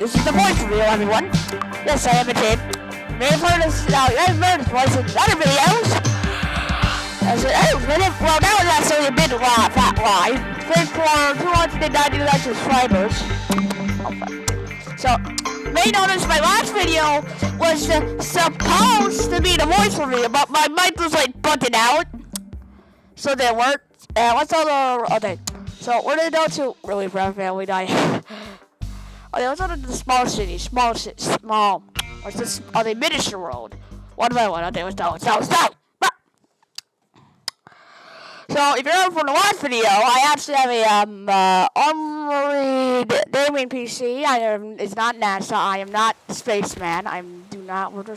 This is the voice reveal, everyone. Yes, I am a kid. You may have heard this voice in other videos. Well, that was actually a bit fat lie. Thanks for 299 subscribers. So, may notice my last video was supposed to be the voice reveal, but my mic was like butted out. So that worked. What's all the... Okay. So, we're gonna go to... Really, Brown Family Night. Okay, let's go to the small city. Small. What's this? Oh, the miniature world. One by one. Okay, let's go. So, if you're out for the last video, I actually have a armored gaming PC. It's not NASA. I am not spaceman. I do not order.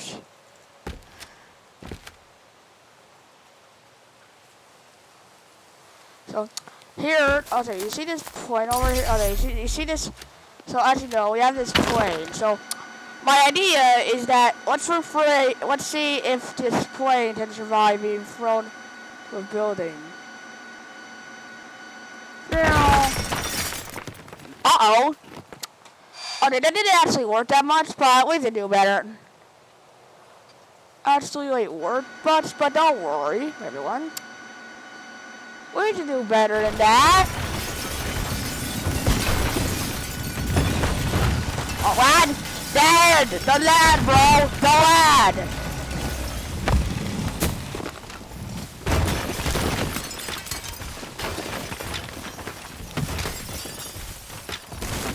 So, here, okay, you see this plane over here? Okay, you see this? So, as you know, we have this plane. So, my idea is that let's see if this plane can survive being thrown to a building. Uh-oh. Okay, that didn't actually work that much, but we can do better. Actually, it worked, but don't worry, everyone. We can do better than that. Oh, lad! Dad! The lad, bro! The lad!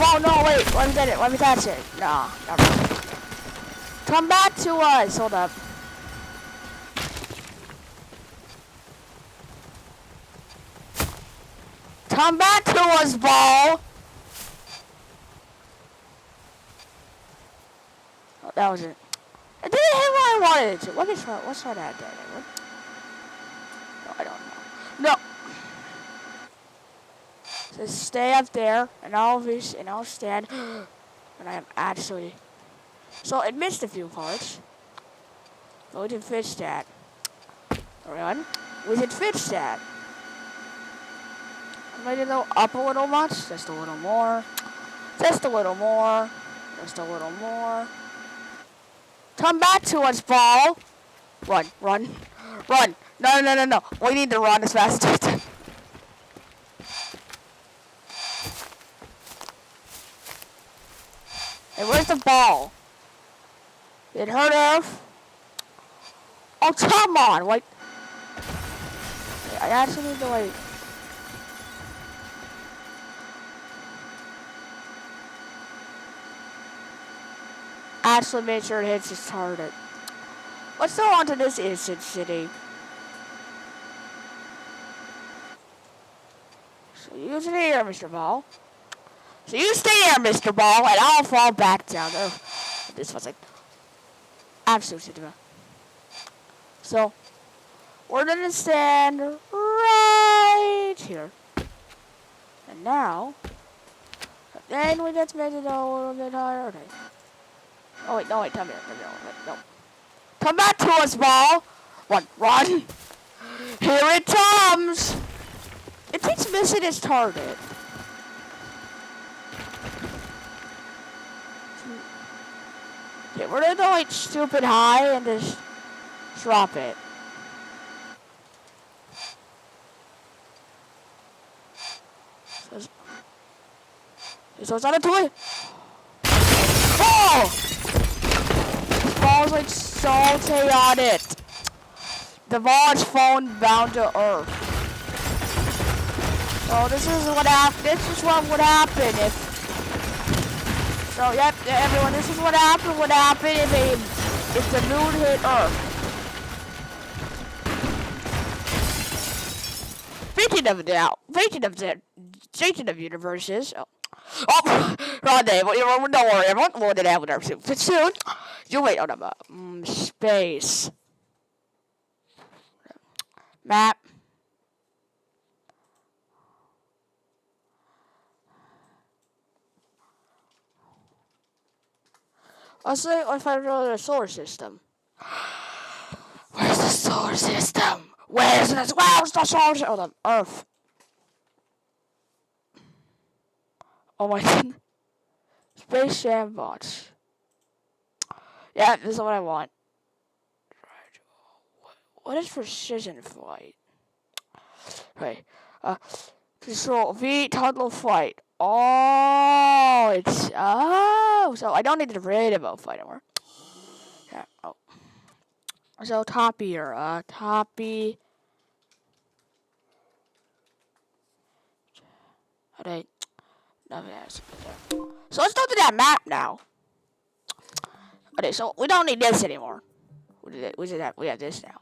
Oh, no, wait. Let me get it. Let me catch it. No, never mind. Come back to us. Hold up. Come back to us, ball. Oh, that was it. It didn't hit what I wanted it to. Let's try that again. No, I don't know. No. So stay up there, and I'll stand, and I am actually. So it missed a few parts. But we can fix that. Run. We can fix that. Maybe go up a little much. Just a little more. Just a little more. Just a little more. Come back to us, ball. Run, run, run. No. We need to run as fast as we can. Hey, where's the ball? It hurt Earth. Oh, come on! Wait. I actually need to wait. Actually make sure it hits its target. Let's go on to this instant city. So you stay here, Mr. Ball. So you stay there, Mr. Ball, and I'll fall back down there. This was like absolutely. So we're gonna stand right here. And now, then we just made it a little bit higher. Okay. Oh wait, no, wait, come here, no. Come back to us, Ball. Run. Here it comes. It keeps missing its target. Okay, we're gonna go like stupid high and just drop it. So it's on a toy. Oh! This ball is like so chaotic. The ball is falling down to earth. So this is what happened. This is what would happen if. So yep, everyone, this is what happened. What happened if the moon hit Earth? Speaking of universes. Right there. Don't worry, everyone. We'll get out there soon. You wait on a space map. Let's say if I go to the solar system. Where's the solar system? Where's the solar system? Oh, the Earth. Oh my god. Space Sandbox. Yeah, this is what I want. What is precision flight? Okay. Control V total flight. Oh, it's so I don't need to read about flight anymore. Yeah. Oh. So Toppy. Toppy. Okay. Nothing else there. So let's go to that map now. Okay, so we don't need this anymore. We have this now.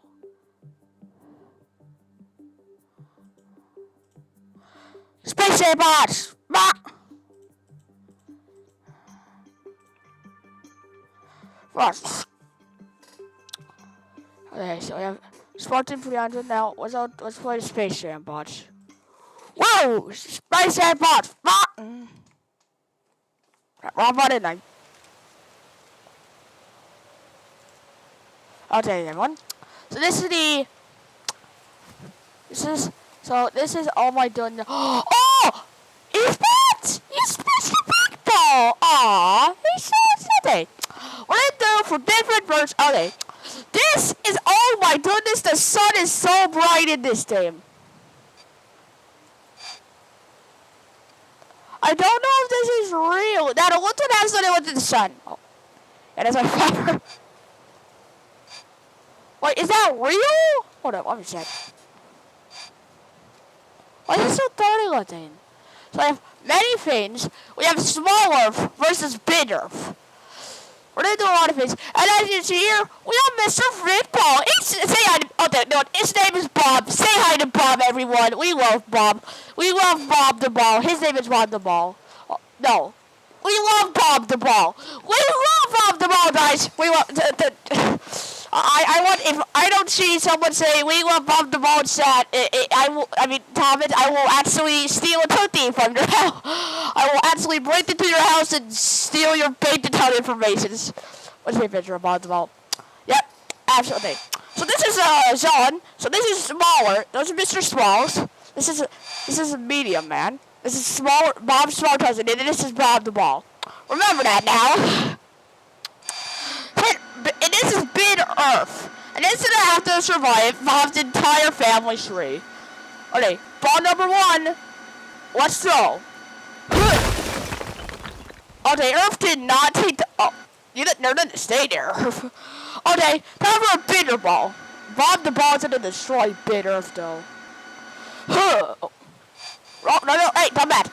Space bots! Bots! Okay, so we have Spartan 300 now. Let's play the Space Jam bots. Whoa! Space Jam bots! Wrong button, then. Okay, everyone. So this is all my done. Oh! He's back! He's Mr. Big Ball! Aww! He's so exciting! What I do for different birds? Okay. This is, oh my goodness, the sun is so bright in this game. I don't know if this is real. Now, what one has done it with the sun? Oh. And it's like fire. Wait, is that real? Hold up, let me check. Why is it so dirty looking? So I have many things. We have small Earth versus big Earth. We're gonna do a lot of things. And as you see here, we have Mr. Rickball. Say hi to, oh, no, his name is Bob. Say hi to Bob, everyone. We love Bob. We love Bob the Ball. His name is Bob the Ball. Oh, no. We love Bob the Ball. We love Bob the Ball, guys. We love I want, if I don't see someone say we love Bob the Ball chat, Thomas, I will actually steal a cookie from your house. I will actually break into your house and steal your bank account information. What's my picture of Bob the Ball? Yep, absolutely. So this is John. So this is smaller. Those are Mr. Smalls. This is a medium man. This is smaller, Bob's small cousin, and this is Bob the Ball. Remember that now. And this is Big Earth. And this is gonna have to survive Bob's entire family tree. Okay, ball number 1. Let's go. Okay, Earth did not take the. Oh, you didn't stay there. Okay, time for a bigger ball. Bob the Ball's gonna destroy Big Earth though. Oh, no, hey, come back.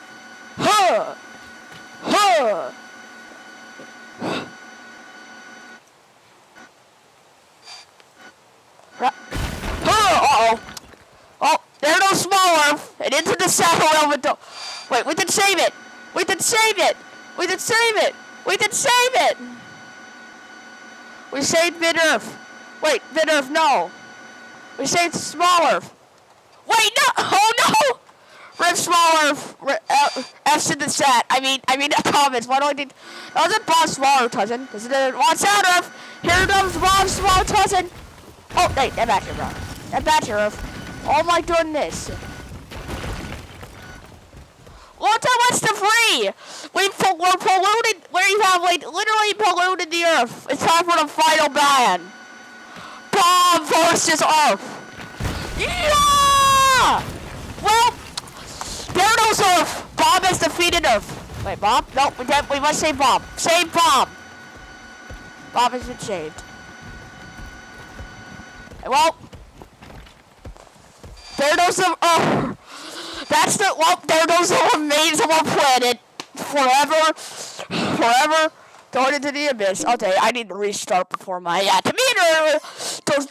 Uh-oh. Oh, there goes small Earth. And into the saddle element. Wait, we can save it. We can save it. We can save it. We can save it. We saved Big Earth. Wait, Big Earth, no. We saved small Earth. Wait, no. Oh, no. Rip small Earth. F's in the chat. I mean the comments. Why don't I think? That wasn't Bob's small Earth cousin. This is the watch out, Earth. Here comes Bob's small cousin. Oh, wait, that back here, bro. That back here, Earth. Oh my goodness. Look how much debris! We're polluted. We have literally polluted the Earth. It's time for the final ban. Bob versus Earth. Yeah! Well, there goes Earth. Bob has defeated Earth. Wait, Bob? No, we must save Bob. Save Bob. Bob has been saved. Well, there goes the that's the there goes the remains of our planet forever going into the abyss. Okay, I need to restart before my computer goes.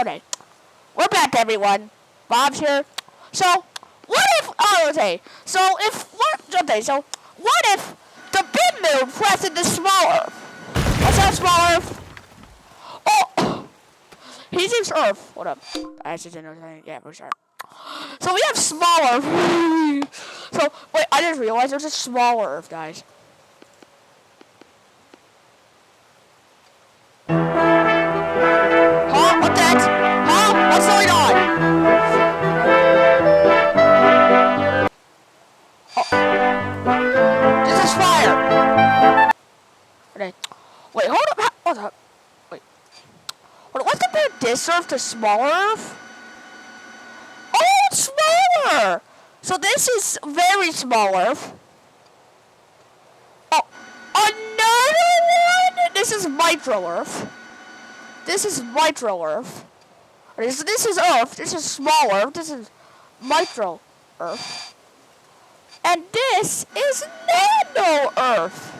Okay, we're back, everyone. Bob's here. So what if? Oh, okay. So what if the big moon presses the small Earth? What's that small Earth? Oh. He seems Earth. Hold up. I actually didn't know that. Yeah, we're sorry. So we have smaller. So wait, I didn't realize there's a smaller Earth, guys. Huh? What that? Huh? What's going on? Oh. This is fire. the... Wait. What's compared this Earth to smaller Earth? Oh, it's smaller! So this is very small Earth. Oh, another one? This is micro Earth. This is micro Earth. This is Earth. This is small Earth. This is micro Earth. And this is nano Earth.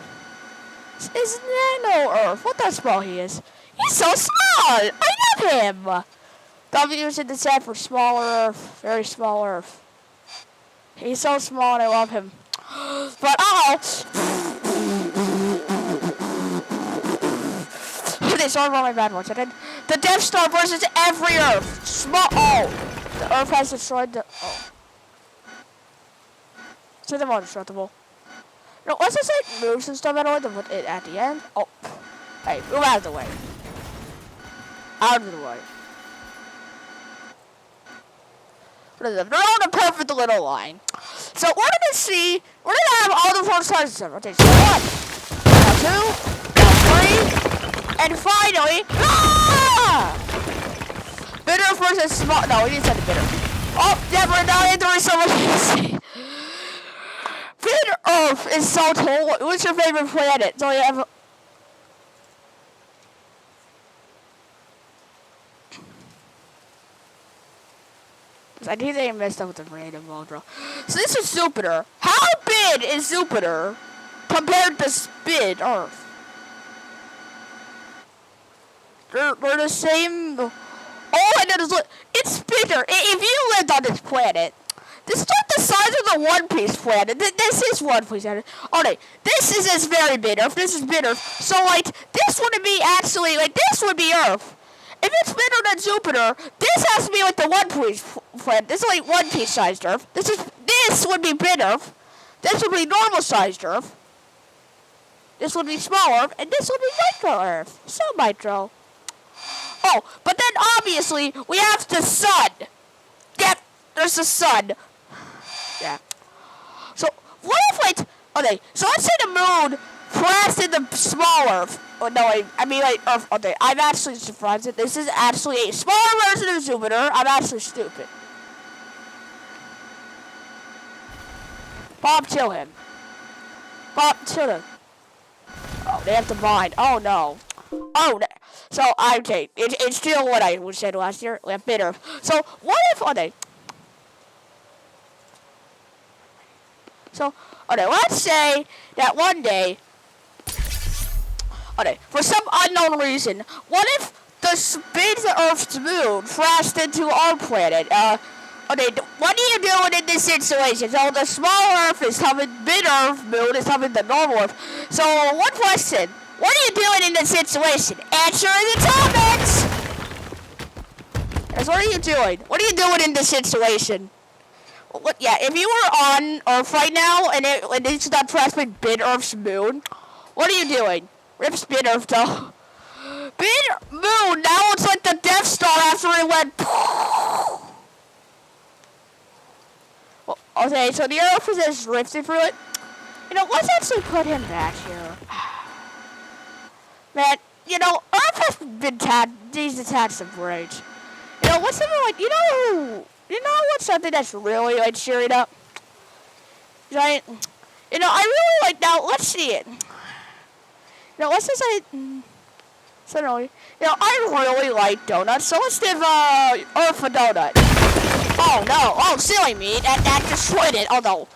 This is nano Earth. What that small he is. He's so small. I love him. W is in the set for smaller Earth. Very small Earth. He's so small and I love him. But Okay, sorry about my bad words. The Death Star versus every Earth. Small. Oh, the Earth has destroyed the. Oh. So they're all destructible. No, let's just like moves and stuff out of the way at the end. Oh, hey, move out of the way. Out of the way. They're on a perfect little line. So we're gonna see. We're gonna have all the 4 sizes. Okay, so 1, now 2, now 3, and finally, bitter versus small. No, we need to set the bitter. Oh, yeah, we're now entering so much easy. Bitter Earth is so cool. What's your favorite planet? So you have. I think they messed up with the random ultra. So this is Jupiter. How big is Jupiter compared to Spin Earth? They're the same. All I know is look, it's bigger. If you lived on this planet, this is like the size of the One Piece planet. This is One Piece planet. Okay, this is very big Earth. This is big Earth. So like this wouldn't be actually like this would be Earth. If it's bigger than Jupiter, this has to be like the One Piece planet. This is like One Piece sized Earth. This would be big Earth. This would be normal sized Earth. This would be small Earth, and this would be micro Earth. So micro. Oh, but then obviously we have the sun. Yep, there's the sun. Yeah. So what if like okay? So let's say the moon crashed in the small Earth. Oh no, I mean like Earth. Okay, I'm actually surprised that this is actually a smaller version of Jupiter. I'm actually stupid. Bob, kill him. Bob, kill him. Oh, they have to bind. Oh no. Oh, no. So okay, it's still what I said last year. We have bitter. So what if okay? So okay, let's say that one day. Okay, for some unknown reason, what if the spin of Earth's moon crashed into our planet? Okay, what are you doing in this situation? So the small Earth is having big Earth moon is having the normal Earth. So one question: what are you doing in this situation? Answer in the comments. Yes, what are you doing? What are you doing in this situation? What? Yeah, if you were on Earth right now and it's not crashed by big Earth's moon, what are you doing? Rip Spin Earth though. Big moon, now it's like the Death Star after it went. Well, okay, so the Earth is just drifting through it. You know, let's actually put him back here. Man, you know, Earth has been these attacks of rage. You know, what's something like, you know what's something that's really like cheering up? Right? You know, I really like, now, let's see it. No, let's just say, so no, you know, I really like donuts, so let's give, Earth a donut. Oh, no, oh, silly me, that destroyed it, oh, no.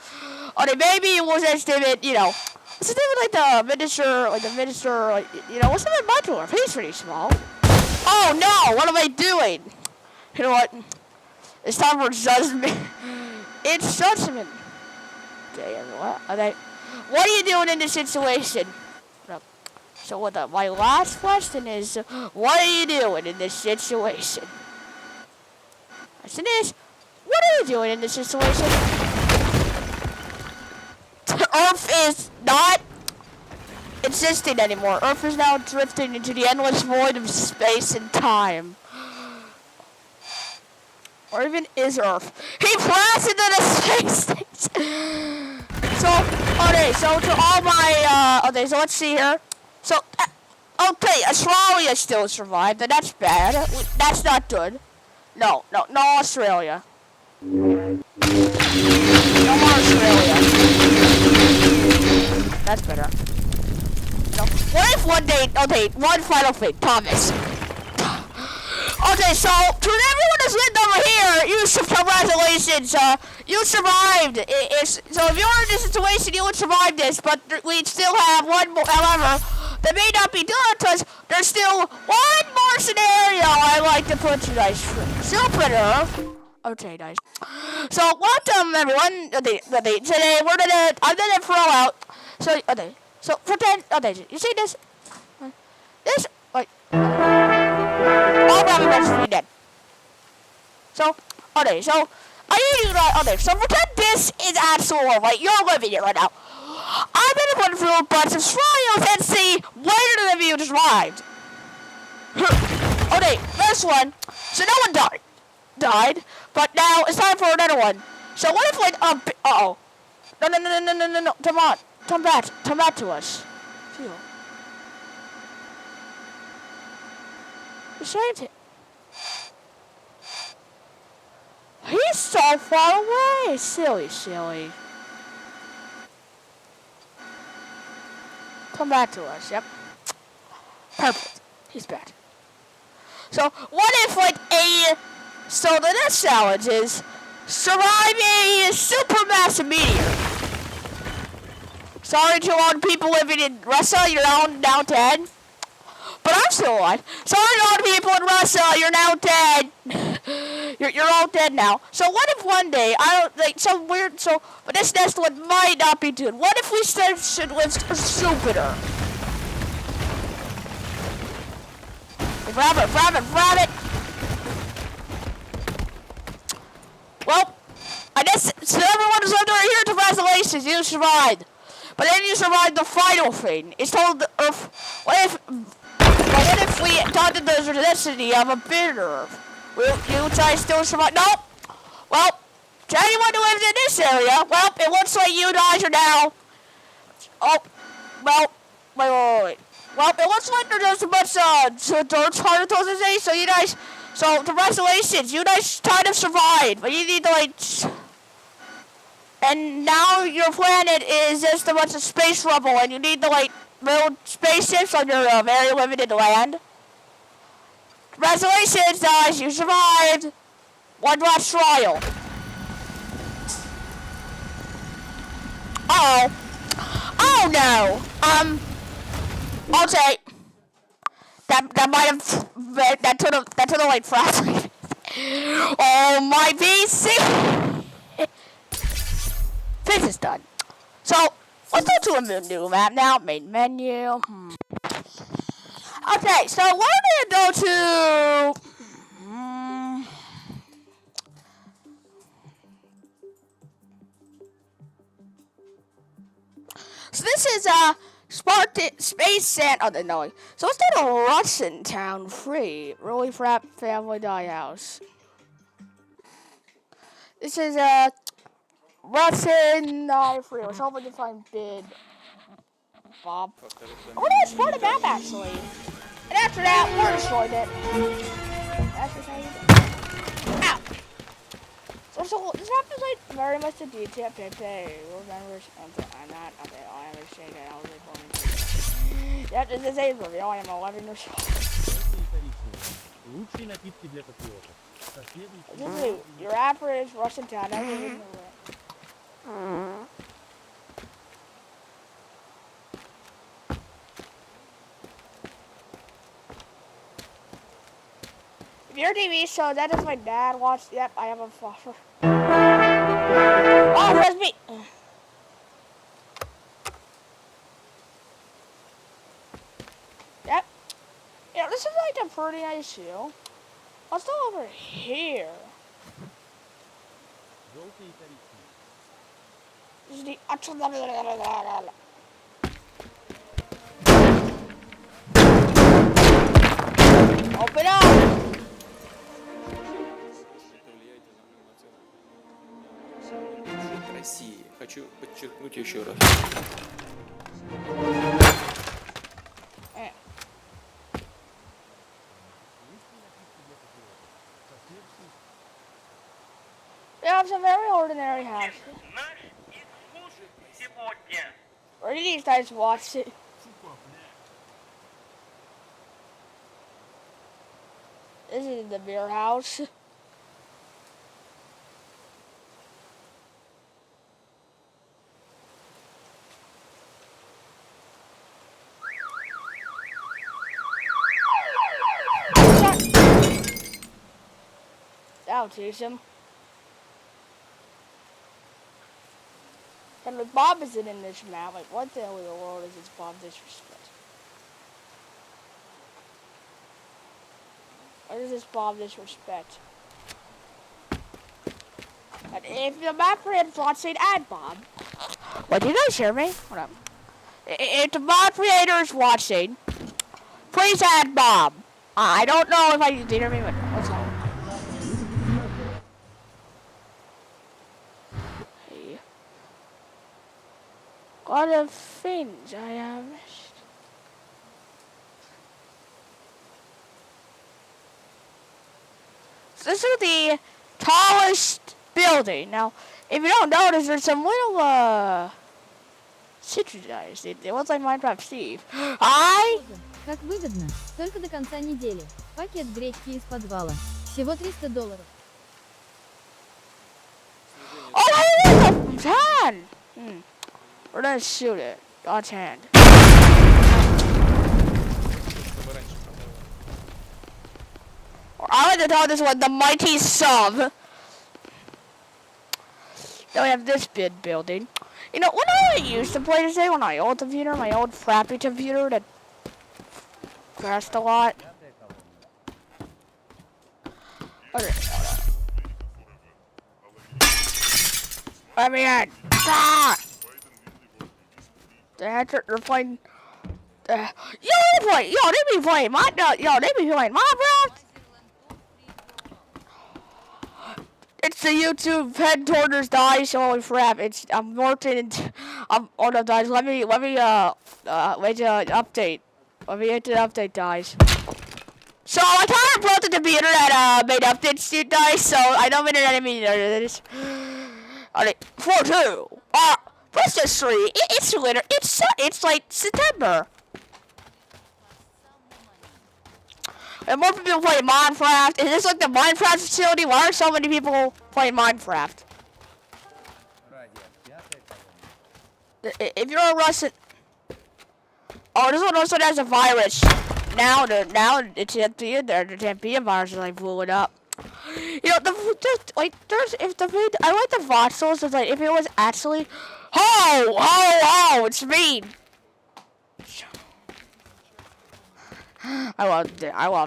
Okay, maybe it was just give it, you know, let's just give it, like, the minister, like, you know, what's the modular? He's pretty small. Oh, no, what am I doing? You know what? It's time for judgment. It's judgment. Okay, what? Okay, what are you doing in this situation? So my last question is, what are you doing in this situation? Question is, what are you doing in this situation? Earth is not existing anymore. Earth is now drifting into the endless void of space and time. Or even is Earth? He crashed into the space station. So, okay, so to all my, okay, so let's see here. So, Okay, Australia still survived, and that's bad. That's not good. No, Australia. No more Australia. That's better. No. What if one day, okay, one final thing, Thomas. Okay, so to everyone who's lived over here, congratulations. You survived. So if you're in this situation, you would survive this, but we still have one more. However, that may not be done because there's still one more scenario I'd like to put you guys through. Jupiter. Okay, nice. So welcome everyone. Okay, today I'm gonna throw out. So pretend. Okay, you see this? This like. All rabbit are dead. So okay, so I need you guys. Okay, so pretend this is actual world. Like you're living it right now. I'm gonna run through a bunch of trials and see where the you survived. Okay, this one. So no one died, but now it's time for another one. So what if like uh-oh. No. Come on. Come back to us. Phew. You saved him. He's so far away. Silly. Come back to us. Yep. Perfect. He's back. So what if so the next challenge is survive a supermassive meteor. Sorry to all the people living in Russia, you're now dead. But I'm still alive. Sorry to all the people in Russia, you're now dead. You're all dead now. So what if one day, but this next one might not be good. What if we should live Jupiter? Rabbit. Well, I guess so everyone who's under here, congratulations, you survived. But then you survived the final thing. It's called the Earth. What if we thought that there's a necessity of a bigger Earth? Will you try to still survive? Nope. Well, to anyone who lives in this area, well, it looks like you guys are now. Oh, well, wait. Well, it looks like there's a bunch of dirt particles to say, so congratulations, you guys kind of survived, but you need to and now your planet is just a bunch of space rubble, and you need to build spaceships on your very limited land. Congratulations, guys, you survived one last trial. Oh no. Okay. That might have that took like fraction. Oh my PC. This is done. So let's go to a new map now. Main menu. Okay, so we're gonna go to. So this is Spartan Space Sand. Oh no. So let's go to Russian Town Free. Really Frap Family Die House. This is Russian Free. Let's hope we can find Bid Bob. Oh, that's part of the map actually. And after that, we're destroyed it. That's the same. Ow! So this map is very much a detail. Remember, I'm not. Okay, I understand that. I was recording. Yep, this is a review. I am 11 years old. This is your average Russian town. If your TV show, that is my dad watched. Yep, I have a fluffer. Oh, where's me? Yep. Yeah, this is a pretty nice shoe. Let's go over here. This is the open up. России. Хочу подчеркнуть еще раз. have a very ordinary house. Where did these guys watch it? This is the beer house. That'll teach him. And like Bob isn't in this map. Like, what the hell in the world is this Bob disrespect? What is this Bob disrespect? And if the map creator's watching, add Bob. Wait, do you guys hear me? Hold up. If the map creator's watching, please add Bob. I don't know if I did hear me, but what's up? Hey. What a things I have missed. So this is the tallest building. Now, if you don't notice, there's some little citrus guys. It looks like Minecraft Steve. Как выгодно. Только до конца недели. Пакет гречки из подвала. Всего $300. Oh, it's hand. We're gonna shoot it. Dodge hand. I like to call this one the Mighty Sub. Then we have this big building. You know, when I used to play this game on my old computer, my old crappy computer that crashed a lot. Okay. Let me in. Ah! They're playing. They be playing Minecraft. It's the YouTube headquarters dice. Holy crap! I'm working. Oh no, guys. Let me wait update. Let me hit the update, guys. So I kind of broke the computer that made updates to guys. So I don't mean that I mean this. Alright, 4-2. What's this 3? It's winter. It's like September. And more people play Minecraft. Is this like the Minecraft facility? Why are so many people playing Minecraft? If you're a Russian, this one also has a virus. Now it can't be in there. There can't be a virus, and I blew it up. You know, I like the voxels. It's like if it was actually, it's me. I love it. Why are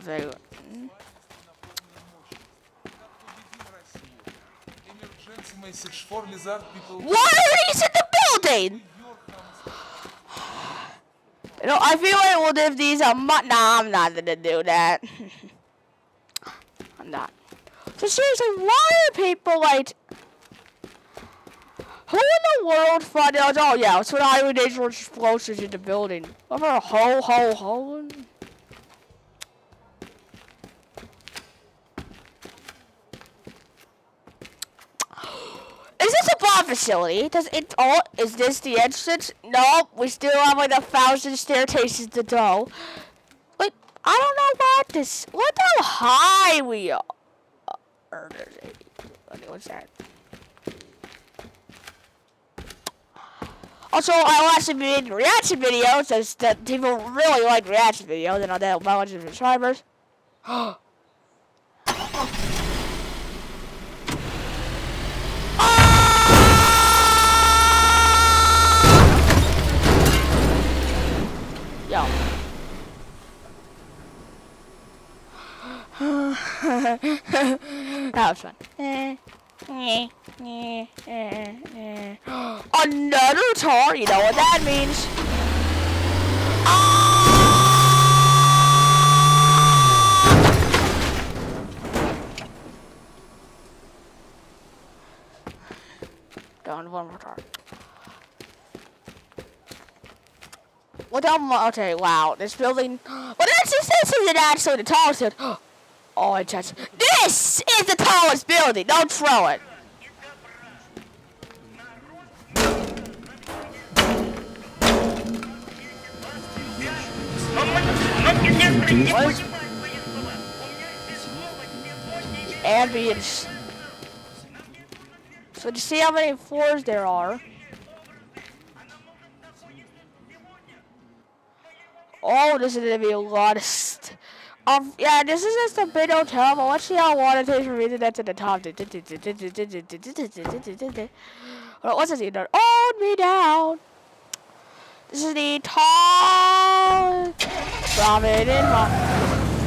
these in the building? You know, I feel like we'll give these a nah, I'm not gonna do that. I'm not. So seriously, why are people like, who in the world found out? Oh yeah, it's when highway dangerous explosives in the building. Remember ho. Is this a bomb facility? Is this the entrance? No, we still have like 1,000 staircases to go. Like, I don't know look how high we are. What's that? Also, I watched made reaction videos, since that people really like reaction videos, and I'll have a bunch of subscribers. Yo. That was fun. Another tar, you know what that means. Down one more tar. Okay, wow, this building. Well, this isn't actually the tallest. Oh, I touched. This is the tallest building. Don't throw it. What is ambience? So to see how many floors there are. Oh, this is gonna be a lot of yeah, this is just a big hotel, but let's see how long it takes for me to get to the top. Well, what's this either? Hold me down. This is the tall ramen in my.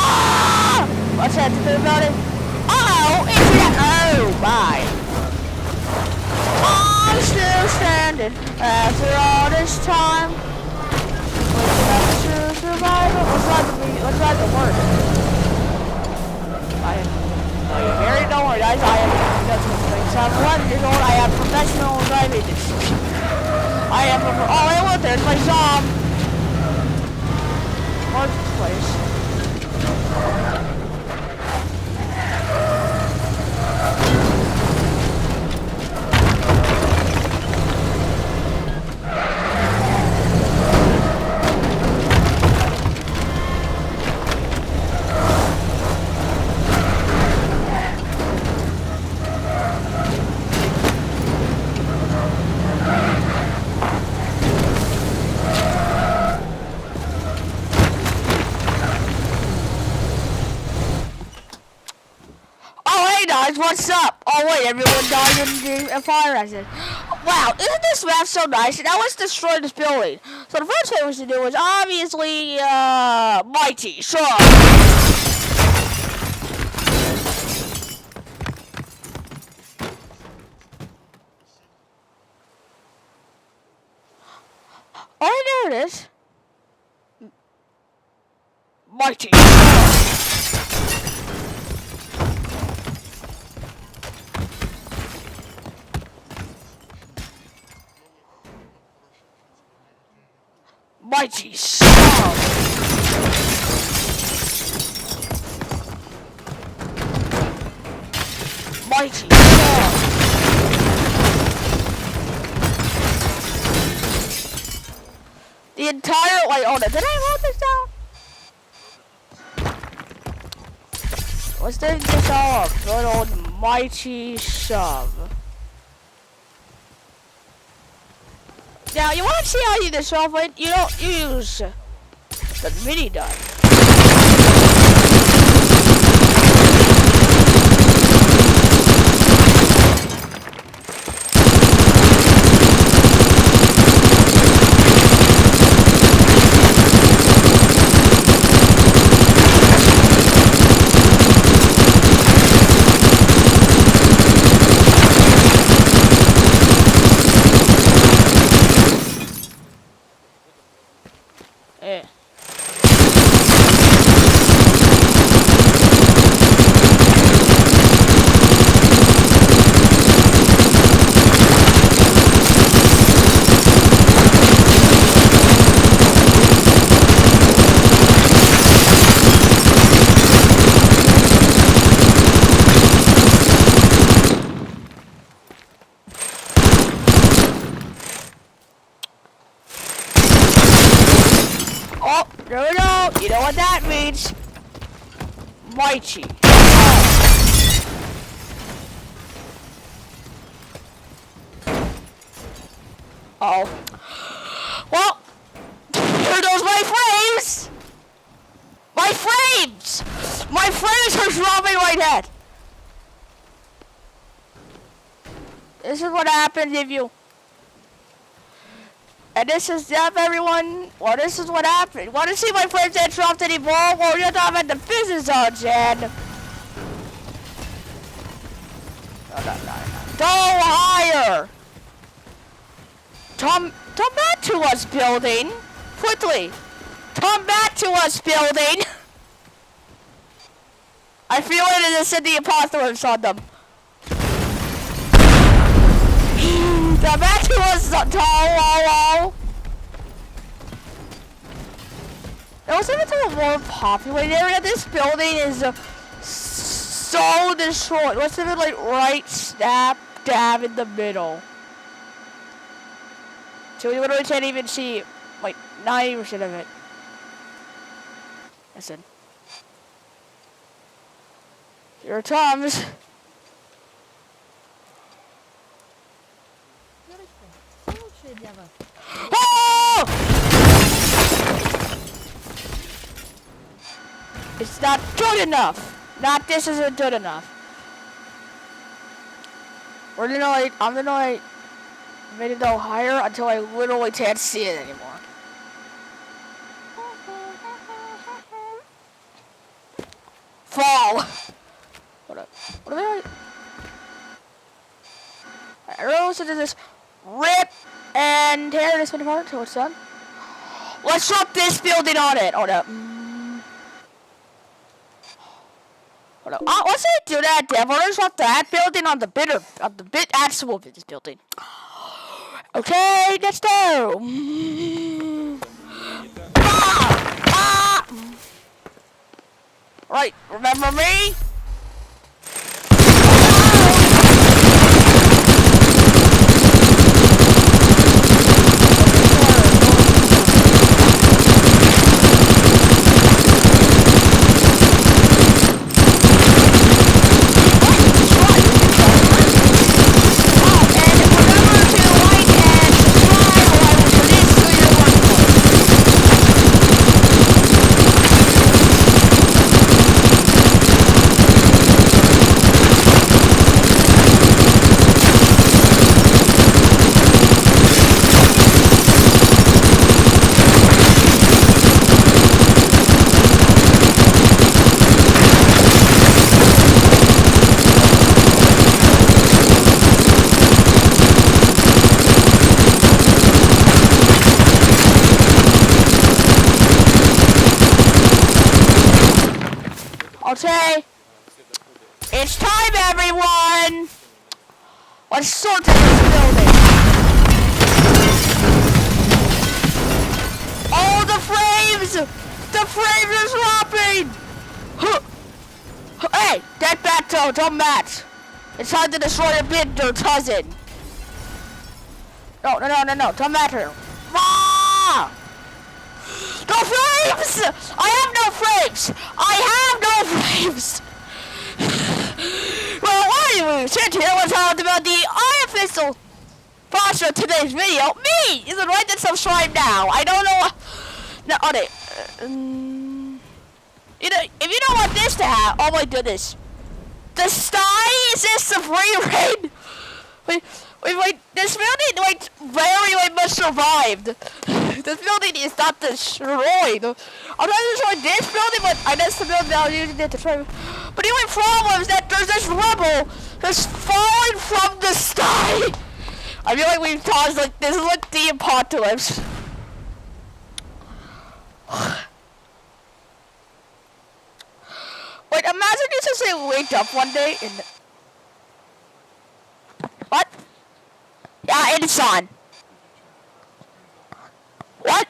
Ah! What's that to do about it? Oh, it's that. Oh my! I'm still standing after all this time. Survival. What's like the word? I am very don't worry, guys. I am just 11 years old. I have professional driving. I am oh look, there's my Mark's place. What's up? Oh wait, everyone died in the fire accident. Wow, isn't this map so nice? Now let's destroy this building. So the first thing we should do is obviously mighty. Sure. Oh, there it is. Mighty. Mighty Sub! Mighty Sub! The entire, wait, hold on, did I hold this down? Let's take this all up, good old Mighty Sub. Now, you want to see how you do this off with? You don't use the mini gun. Yeah. Oh, no, you know what that means? Mighty. Oh. Well, here goes my frames! My frames! My frames are dropping my head! This is what happens if you... And this is death, everyone. Well, this is what happened. Want to see my friends that dropped any ball? Well, you're talking about the business zone, Jen. No. Go higher. Come back to us, building. Quickly. Come back to us, building. I feel it is the apocalypse on them. Come back to us, Tall. Now, it's even to a more populated area. This building is so destroyed. What's even like right snap dab in the middle? So we literally can't even see like 90% of it. Listen. Here it comes. Верочка, все лучшее для вас. Oh! It's not good enough. Not this isn't good enough. I'm gonna make it go higher until I literally can't see it anymore. Fall. What up? What am I really listen to this. Rip and tear this one apart till it's done. Let's drop this building on it. Hold up. Hold up. Let's say do that, Dev. Let's drop that building on the actual business building. Okay, let's go. Right, remember me? Okay, it's time, everyone. Let's sort this building. Oh, the frames are dropping. Hey, that battle, don't match. It's time to destroy your binder cousin. No, don't matter. Ah! No frames! I have no frames! Well, anyway, sit here, let's talk about the unofficial sponsor of today's video. Me! You can write that subscribe now. I don't know. No, okay. You know, if you don't want this to happen, oh my goodness. The sky is this the free raid? Wait, this building, very much survived. This building is not destroyed. I'm not destroying this building, but I guess the building I was using it to try. But the only problem is that there's this rebel that's falling from the sky. I feel like we've caused, this is like the apocalypse. Wait, imagine you just wake up one day and... What? Yeah, it's on. What?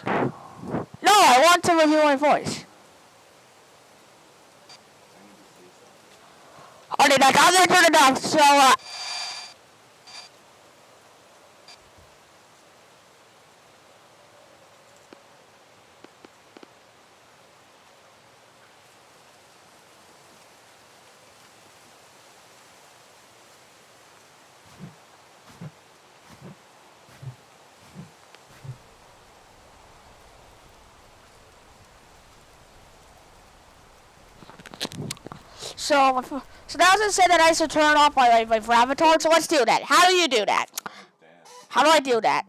No, I want to review my voice. Okay, that's all they turn it off, so, So now it said that I should turn off my avatar, so let's do that. How do you do that? How do I do that?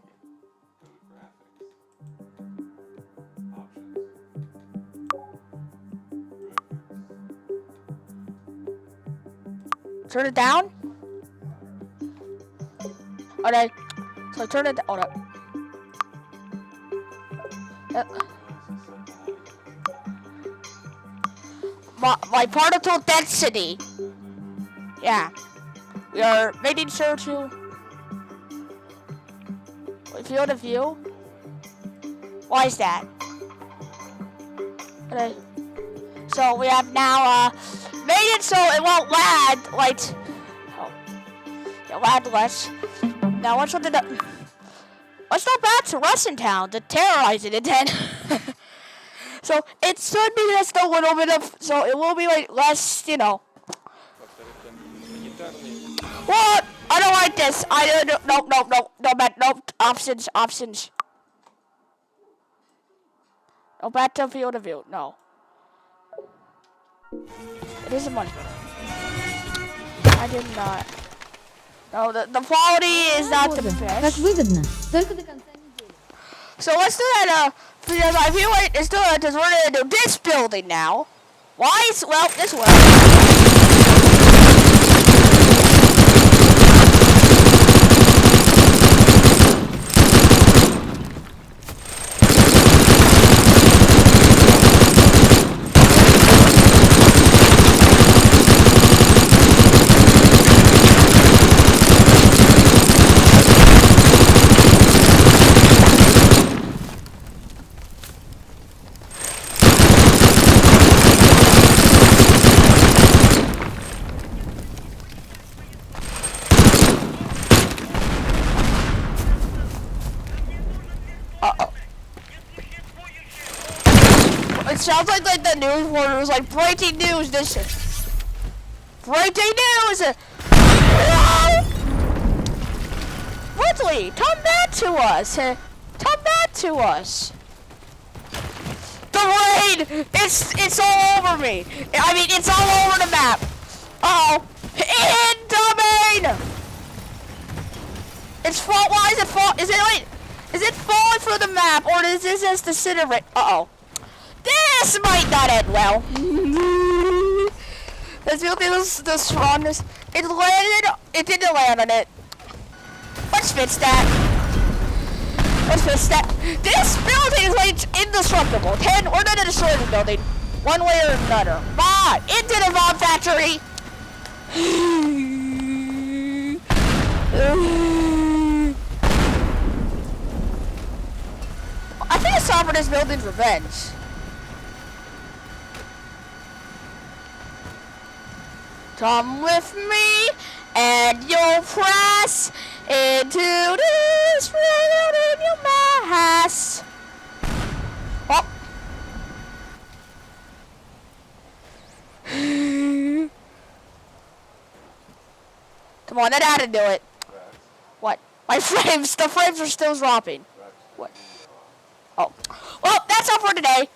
Turn it down? Okay. So turn it down. Hold up. My particle density. Yeah. We are making sure to field of view. Why is that? Okay. So we have now made it so it won't lag it lagged less. Now let's go back to Russian Town to terrorize it again. So it should be just a little bit of, so it will be like less, you know. What? I don't like this. I don't. No, options. No battlefield of view. No. It isn't much better. I did not. No, the quality is not the Как best. выгодно. Только до конца недели. So let's do that. Because I feel like let's do it because we're gonna do this building now. Why? Well, this way. It sounds like the news reporter was like, breaking news, this is breaking news! Woodley, come back to us! Come back to us! The rain! It's all over me! I mean, it's all over the map! Uh-oh! Incoming! It's fall. Why is it fall? Is it falling through the map, or is this just disintegrate? Uh-oh. This might not end well. This building was the strongest. It landed. It didn't land on it. Let's fix that. This building is like indestructible. We're gonna destroy the building, one way or another. Bomb into the bomb factory. I think it's time for this building's revenge. Come with me, and you'll press into this round in your mass. Oh. Come on, that had to do it. What? My frames, the frames are still dropping. What? Oh. Well, that's all for today.